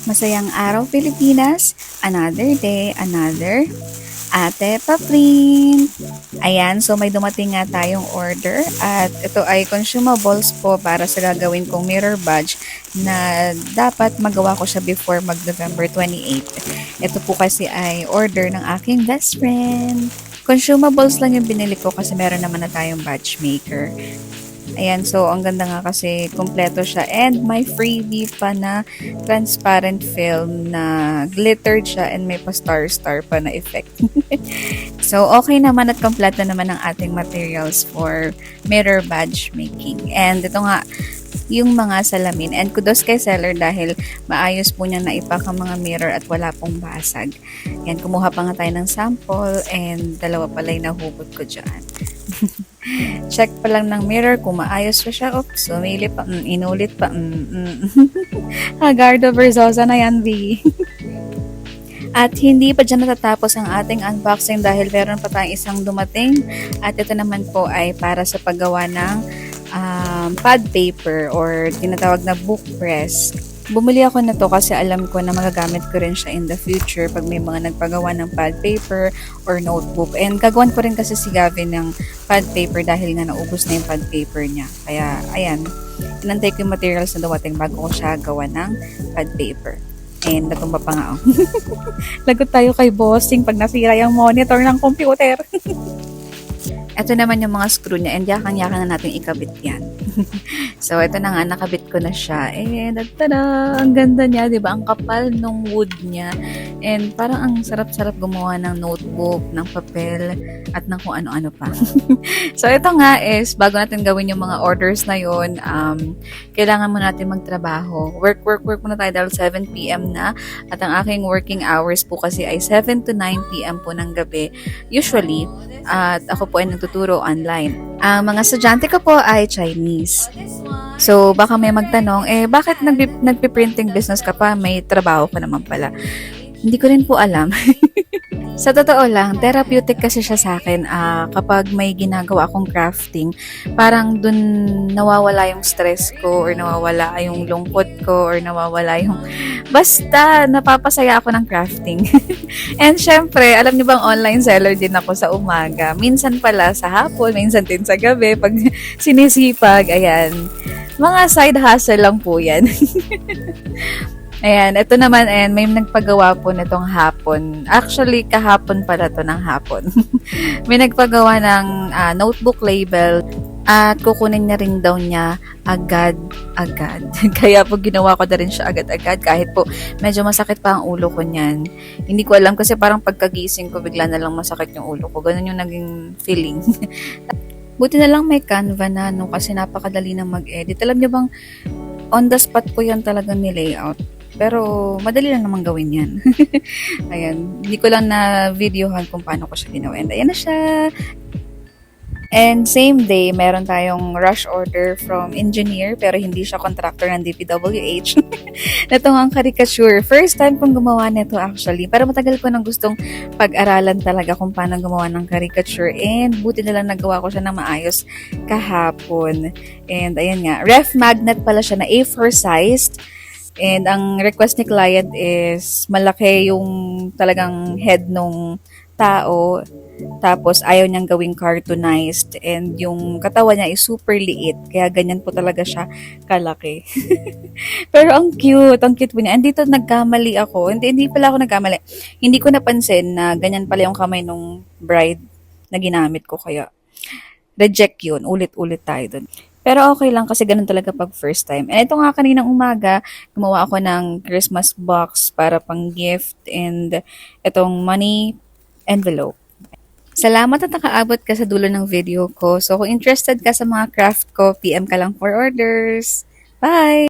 Masayang araw Pilipinas, another day, another Ate Paplin. Ayan, so may dumating nga tayong order at ito ay consumables po para sa gagawin kong mirror badge na dapat magawa ko siya before mag-November 28. Ito po kasi ay order ng aking best friend. Consumables lang yung binili ko kasi meron naman na tayong badge maker. Ayan, so ang ganda nga kasi kompleto siya and may freebie pa na transparent film na glittered siya and may pa star-star pa na effect. So okay naman at kompleto naman ang ating materials for mirror badge making. And ito nga, yung mga salamin. And kudos kay seller dahil maayos po niya naipak ang mga mirror at wala pong basag. Yan, kumuha pa nga tayo ng sample and dalawa pala yung nahugot ko dyan. Check pa lang ng mirror kung maayos pa siya. Oops, sumili pa. Inulit pa. Hagardo Verzosa na yan, V. At hindi pa dyan natatapos ang ating unboxing dahil meron pa tayong isang dumating. At ito naman po ay para sa paggawa ng pad paper or tinatawag na book press. Bumili ako na to kasi alam ko na magagamit ko rin siya in the future pag may mga nagpagawa ng pad paper or notebook. And gagawan ko rin kasi si Gavin ng pad paper dahil nga naubos na yung pad paper niya. Kaya, ayan, inantay ko yung materials na dumating bago ko siya gawa ng pad paper. And natumba pa nga ako. Lagot tayo kay bossing pag nasira yung monitor ng computer. Ito naman yung mga screw niya and yakang-yakan na natin ikabit yan. So, ito na nga, nakabit ko na siya. And, tada! Ang ganda niya, di ba? Ang kapal nung wood niya. And, parang ang sarap-sarap gumawa ng notebook, ng papel, at ng kung ano-ano pa. So, ito nga is, bago natin gawin yung mga orders na yun, kailangan mo natin magtrabaho. Work muna tayo dahil 7 p.m. na. At ang aking working hours po kasi ay 7 to 9 p.m. po ng gabi. Usually, at ako po ay nagtuturo online. Ang mga estudyante ko po ay Chinese. So, baka may magtanong, bakit nagpiprinting business ka pa? May trabaho ka naman pala. Hindi ko rin po alam. Sa totoo lang, therapeutic kasi siya sa akin. Kapag may ginagawa akong crafting, parang dun nawawala yung stress ko or nawawala yung lungkot ko or nawawala yung... Basta, napapasaya ako ng crafting. And syempre, alam niyo bang online seller din ako sa umaga. Minsan pala sa hapon, minsan din sa gabi. Pag sinisipag, ayan. Mga side hustle lang po yan. Ayan, ito naman, and may nagpagawa po nitong hapon. Actually, kahapon pala to ng hapon. May nagpagawa ng notebook label at kukunin na rin daw niya agad-agad. Kaya po ginawa ko na rin siya agad-agad kahit po medyo masakit pa ang ulo ko niyan. Hindi ko alam kasi parang pagkagising ko bigla na lang masakit yung ulo ko. Ganun yung naging feeling. Buti na lang may Canva na no kasi napakadali na mag-edit. Alam niyo bang on the spot ko yan talagang nilayout. Pero, madali lang naman gawin yan. Ayan. Hindi ko lang na videohan kung paano ko siya ginawa. And ayan na siya. And same day, meron tayong rush order from engineer pero hindi siya contractor ng DPWH. Ito nga ang caricature. First time kong gumawa nito actually. Pero matagal ko nang gustong pag-aralan talaga kung paano gumawa ng caricature. And buti na lang nagawa ko siya na maayos kahapon. And ayan nga. Ref magnet pala siya na A4 sized. And ang request ni client is malaki yung talagang head nung tao. Tapos ayaw niyang gawing cartoonized. And yung katawan niya is super liit. Kaya ganyan po talaga siya kalaki. Pero ang cute po niya. And dito nagkamali ako. Hindi pala ako nagkamali. Hindi ko napansin na ganyan pala yung kamay nung bride na ginamit ko. Kaya reject yun. Ulit-ulit tayo dun. Pero okay lang kasi ganun talaga pag first time. And ito nga kaninang umaga, gumawa ako ng Christmas box para pang gift and itong money envelope. Salamat at nakaabot ka sa dulo ng video ko. So kung interested ka sa mga craft ko, PM ka lang for orders. Bye!